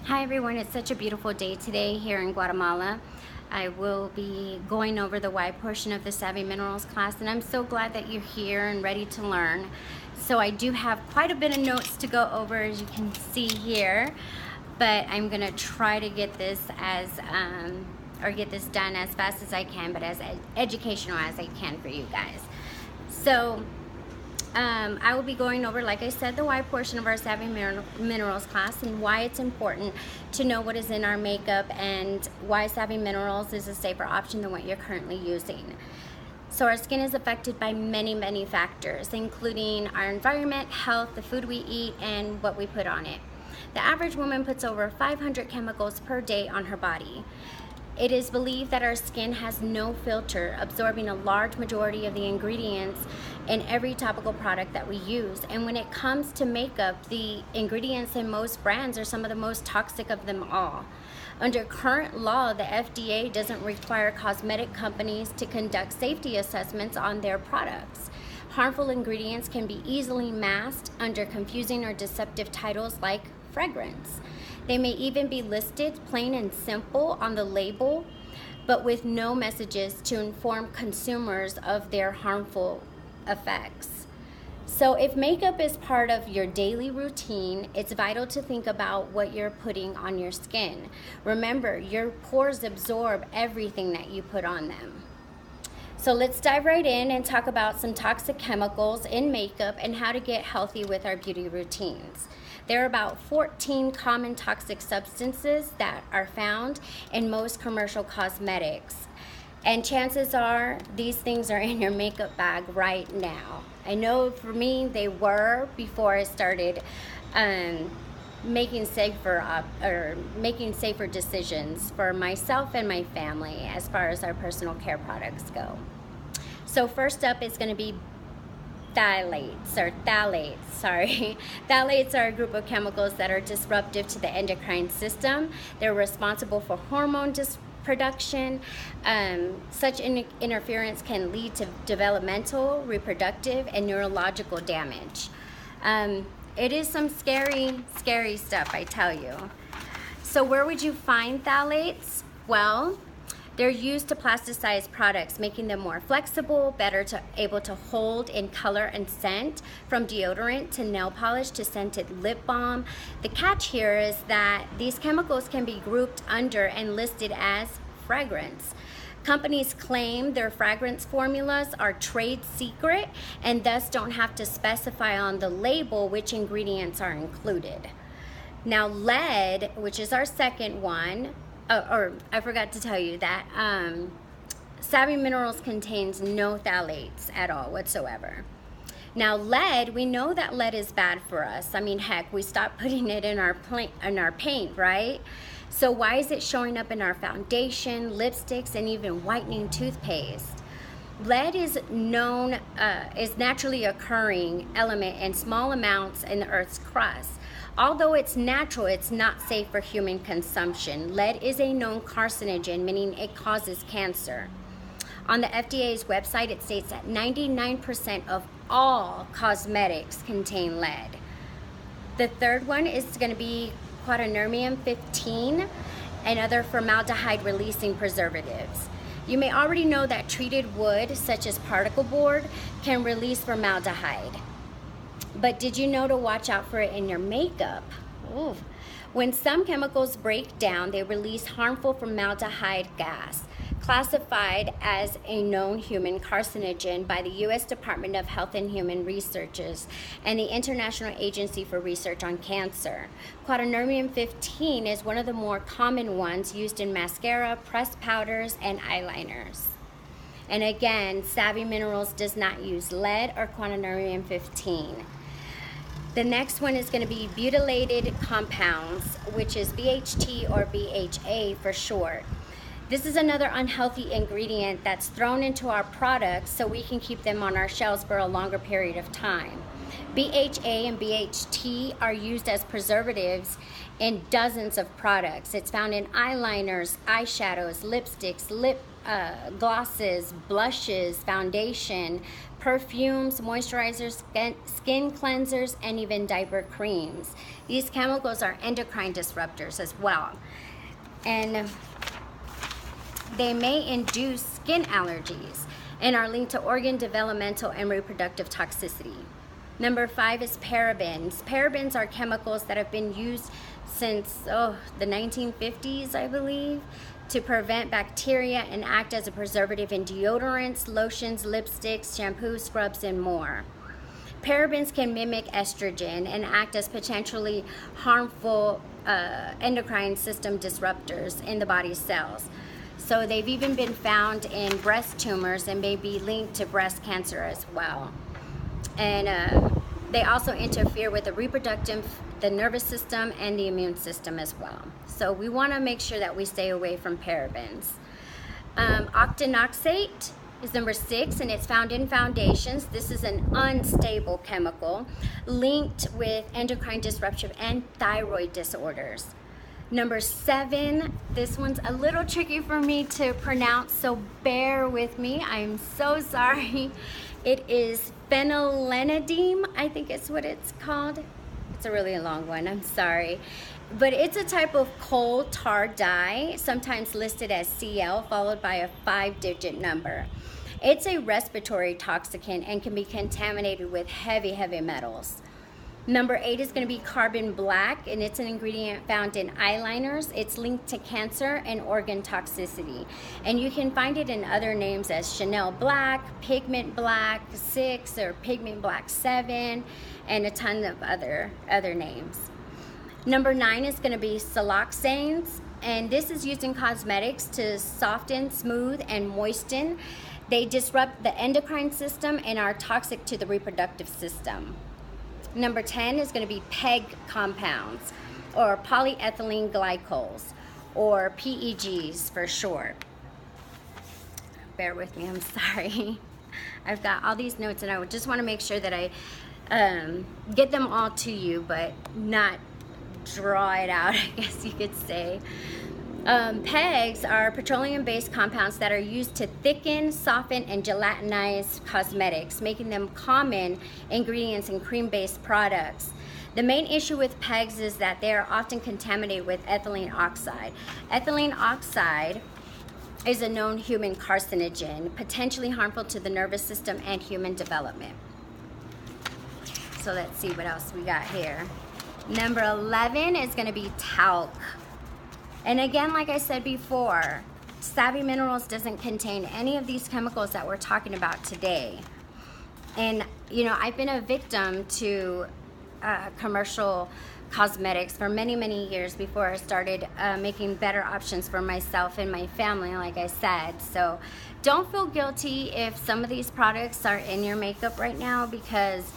Hi everyone, it's such a beautiful day today here in Guatemala. I will be going over the Y portion of the Savvy Minerals class, and I'm so glad that you're here and ready to learn. So I do have quite a bit of notes to go over, as you can see here, but I'm gonna try to get this get this done as fast as I can, but as educational as I can for you guys. So I will be going over, like I said, the Y portion of our Savvy Minerals class and why it's important to know what is in our makeup and why Savvy Minerals is a safer option than what you're currently using. So our skin is affected by many factors, including our environment, health, the food we eat, and what we put on it. The average woman puts over 500 chemicals per day on her body. It is believed that our skin has no filter, absorbing a large majority of the ingredients in every topical product that we use. And when it comes to makeup, the ingredients in most brands are some of the most toxic of them all. Under current law, the FDA doesn't require cosmetic companies to conduct safety assessments on their products. Harmful ingredients can be easily masked under confusing or deceptive titles like fragrance. They may even be listed plain and simple on the label, but with no messages to inform consumers of their harmful effects. So if makeup is part of your daily routine, it's vital to think about what you're putting on your skin. Remember, your pores absorb everything that you put on them. So let's dive right in and talk about some toxic chemicals in makeup and how to get healthy with our beauty routines. There are about 14 common toxic substances that are found in most commercial cosmetics. And chances are these things are in your makeup bag right now. I know for me they were before I started making safer decisions for myself and my family as far as our personal care products go. So first up is going to be phthalates. Phthalates are a group of chemicals that are disruptive to the endocrine system. They're responsible for hormone production. Such interference can lead to developmental, reproductive, and neurological damage. It is some scary stuff, I tell you. So where would you find phthalates? Well, they're used to plasticize products, making them more flexible, able to hold in color and scent, from deodorant to nail polish to scented lip balm. The catch here is that these chemicals can be grouped under and listed as fragrance. Companies claim their fragrance formulas are trade secret and thus don't have to specify on the label which ingredients are included. Now, lead, which is our second one, or I forgot to tell you that Savvy Minerals contains no phthalates at all whatsoever. Now, lead, we know that lead is bad for us. I mean, heck, we stopped putting it in our paint, right? So why is it showing up in our foundation, lipsticks, and even whitening toothpaste? Lead is naturally occurring element in small amounts in the Earth's crust. Although it's natural, it's not safe for human consumption. Lead is a known carcinogen, meaning it causes cancer. On the FDA's website, it states that 99% of all cosmetics contain lead. The third one is going to be quaternarium 15 and other formaldehyde-releasing preservatives. You may already know that treated wood, such as particle board, can release formaldehyde. But did you know to watch out for it in your makeup? Ooh. When some chemicals break down, they release harmful formaldehyde gas, classified as a known human carcinogen by the U.S. Department of Health and Human Researches and the International Agency for Research on Cancer. Quaternarium 15 is one of the more common ones used in mascara, pressed powders, and eyeliners. And again, Savvy Minerals does not use lead or quaternarium 15. The next one is going to be butylated compounds, which is BHT or BHA for short. This is another unhealthy ingredient that's thrown into our products so we can keep them on our shelves for a longer period of time. BHA and BHT are used as preservatives in dozens of products. It's found in eyeliners, eyeshadows, lipsticks, lip glosses, blushes, foundation, perfumes, moisturizers, skin cleansers, and even diaper creams. These chemicals are endocrine disruptors as well. And they may induce skin allergies and are linked to organ developmental and reproductive toxicity. Number 5 is parabens. Parabens are chemicals that have been used since the 1950s, I believe, to prevent bacteria and act as a preservative in deodorants, lotions, lipsticks, shampoos, scrubs, and more. Parabens can mimic estrogen and act as potentially harmful endocrine system disruptors in the body's cells. So they've even been found in breast tumors and may be linked to breast cancer as well. And they also interfere with the nervous system, and the immune system as well. So we want to make sure that we stay away from parabens. Octinoxate is number 6, and it's found in foundations. This is an unstable chemical linked with endocrine disruption and thyroid disorders. Number 7, this one's a little tricky for me to pronounce, so bear with me. I'm so sorry. It is phenylenediamine, I think it's what it's called. It's a really long one, I'm sorry. But it's a type of coal tar dye, sometimes listed as Cl, followed by a 5-digit number. It's a respiratory toxicant and can be contaminated with heavy metals. Number 8 is going to be carbon black, and it's an ingredient found in eyeliners. It's linked to cancer and organ toxicity. And you can find it in other names as Chanel Black, Pigment Black 6, or Pigment Black 7, and a ton of other names. Number 9 is going to be siloxanes, and this is used in cosmetics to soften, smooth, and moisten. They disrupt the endocrine system and are toxic to the reproductive system. Number 10 is going to be PEG compounds, or polyethylene glycols, or PEGs for short. Bear with me, I'm sorry. I've got all these notes and I just want to make sure that I get them all to you, but not draw it out, I guess you could say. PEGs are petroleum-based compounds that are used to thicken, soften, and gelatinize cosmetics, making them common ingredients in cream-based products. The main issue with PEGs is that they are often contaminated with ethylene oxide. Ethylene oxide is a known human carcinogen, potentially harmful to the nervous system and human development. So let's see what else we got here. Number 11 is going to be talc. And again, like I said before, Savvy Minerals doesn't contain any of these chemicals that we're talking about today. And, you know, I've been a victim to commercial cosmetics for many years before I started making better options for myself and my family, like I said. So don't feel guilty if some of these products are in your makeup right now, because,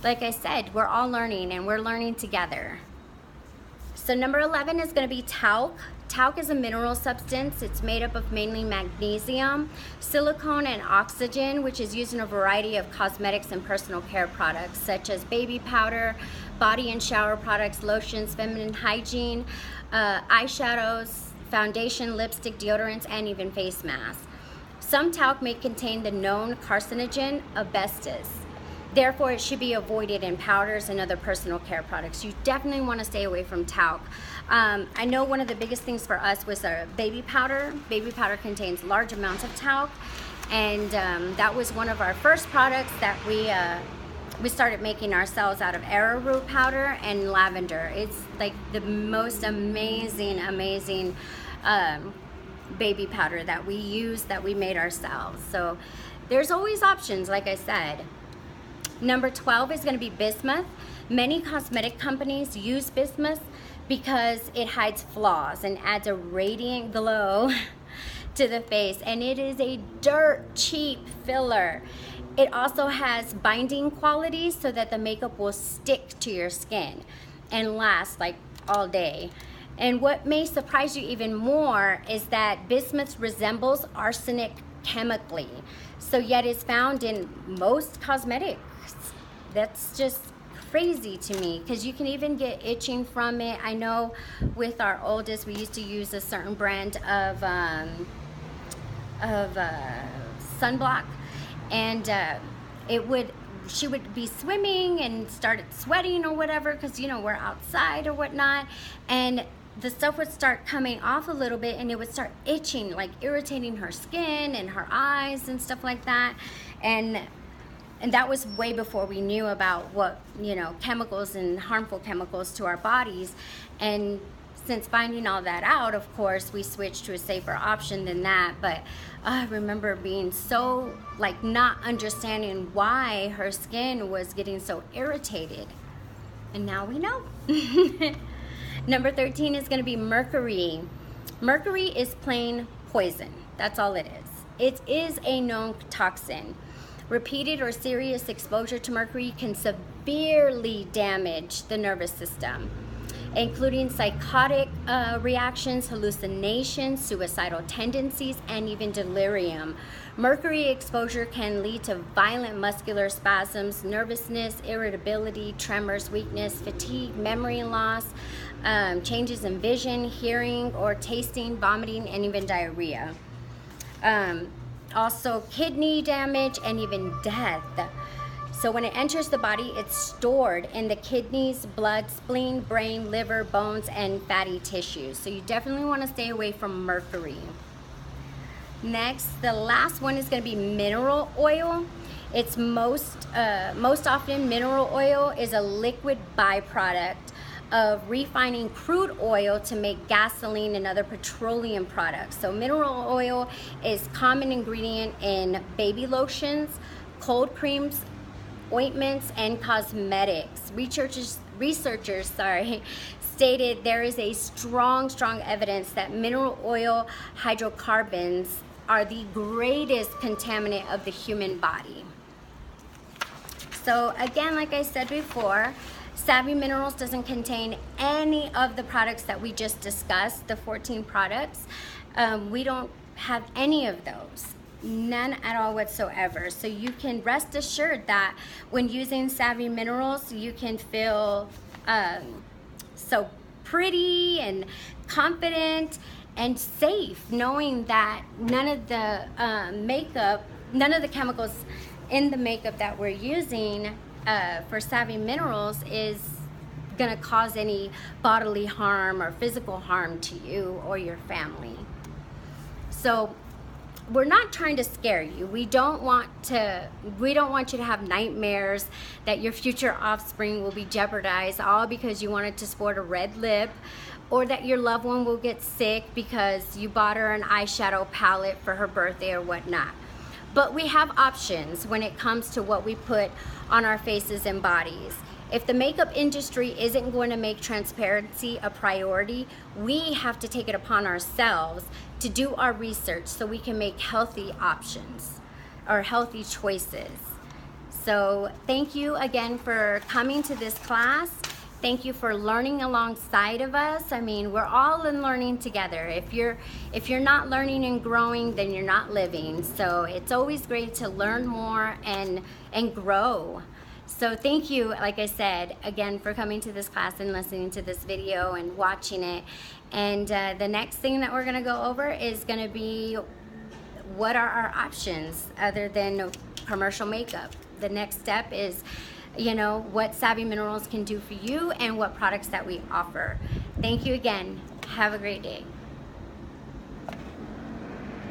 like I said, we're all learning and we're learning together. So number 11 is going to be talc. Talc is a mineral substance. It's made up of mainly magnesium, silicone, and oxygen, which is used in a variety of cosmetics and personal care products, such as baby powder, body and shower products, lotions, feminine hygiene, eyeshadows, foundation, lipstick, deodorants, and even face masks. Some talc may contain the known carcinogen asbestos. Therefore, it should be avoided in powders and other personal care products. You definitely want to stay away from talc. I know one of the biggest things for us was our baby powder. Baby powder contains large amounts of talc, and that was one of our first products that we started making ourselves out of arrowroot powder and lavender. It's like the most amazing baby powder that we use, that we made ourselves. So there's always options, like I said. Number 12 is going to be bismuth. Many cosmetic companies use bismuth because it hides flaws and adds a radiant glow to the face, and it is a dirt cheap filler. It also has binding qualities so that the makeup will stick to your skin and last like all day. And what may surprise you even more is that bismuth resembles arsenic chemically, so yet it's found in most cosmetics. That's just crazy to me, because you can even get itching from it. I know with our oldest, we used to use a certain brand of sunblock, and she would be swimming and started sweating or whatever, because you know we're outside or whatnot, and the stuff would start coming off a little bit, and it would start itching, like irritating her skin and her eyes and stuff like that. And that was way before we knew about what, you know, chemicals and harmful chemicals to our bodies. And since finding all that out, of course, we switched to a safer option than that. But I remember being so, like, not understanding why her skin was getting so irritated. And now we know. Number 13 is going to be mercury. Mercury is plain poison. That's all it is. It is a known toxin. Repeated or serious exposure to mercury can severely damage the nervous system, including psychotic reactions, hallucinations, suicidal tendencies, and even delirium. Mercury exposure can lead to violent muscular spasms, nervousness, irritability, tremors, weakness, fatigue, memory loss, changes in vision, hearing, or tasting, vomiting, and even diarrhea. Also kidney damage and even death. So when it enters the body, it's stored in the kidneys, blood, spleen, brain, liver, bones, and fatty tissues. So you definitely want to stay away from mercury. Next, the last one is going to be mineral oil. It's most often mineral oil is a liquid byproduct of refining crude oil to make gasoline and other petroleum products. So mineral oil is common ingredient in baby lotions, cold creams, ointments, and cosmetics. Researchers stated there is a strong evidence that mineral oil hydrocarbons are the greatest contaminant of the human body. So again, like I said before, Savvy Minerals doesn't contain any of the products that we just discussed, the 14 products. We don't have any of those. None at all whatsoever. So you can rest assured that when using Savvy Minerals, you can feel so pretty and confident and safe, knowing that none of the none of the chemicals in the makeup that we're using for Savvy Minerals is gonna cause any bodily harm or physical harm to you or your family. So we're not trying to scare you. We don't want you to have nightmares that your future offspring will be jeopardized all because you wanted to sport a red lip, or that your loved one will get sick because you bought her an eyeshadow palette for her birthday or whatnot. But we have options when it comes to what we put on our faces and bodies. If the makeup industry isn't going to make transparency a priority, we have to take it upon ourselves to do our research so we can make healthy options or healthy choices. So thank you again for coming to this class. Thank you for learning alongside of us. I mean, we're all in learning together. If you're not learning and growing, then you're not living. So it's always great to learn more and grow. So thank you, like I said, again for coming to this class and listening to this video and watching it. And the next thing that we're gonna go over is gonna be what are our options other than commercial makeup. The next step is, you know, what Savvy Minerals can do for you and what products that we offer. Thank you again. Have a great day.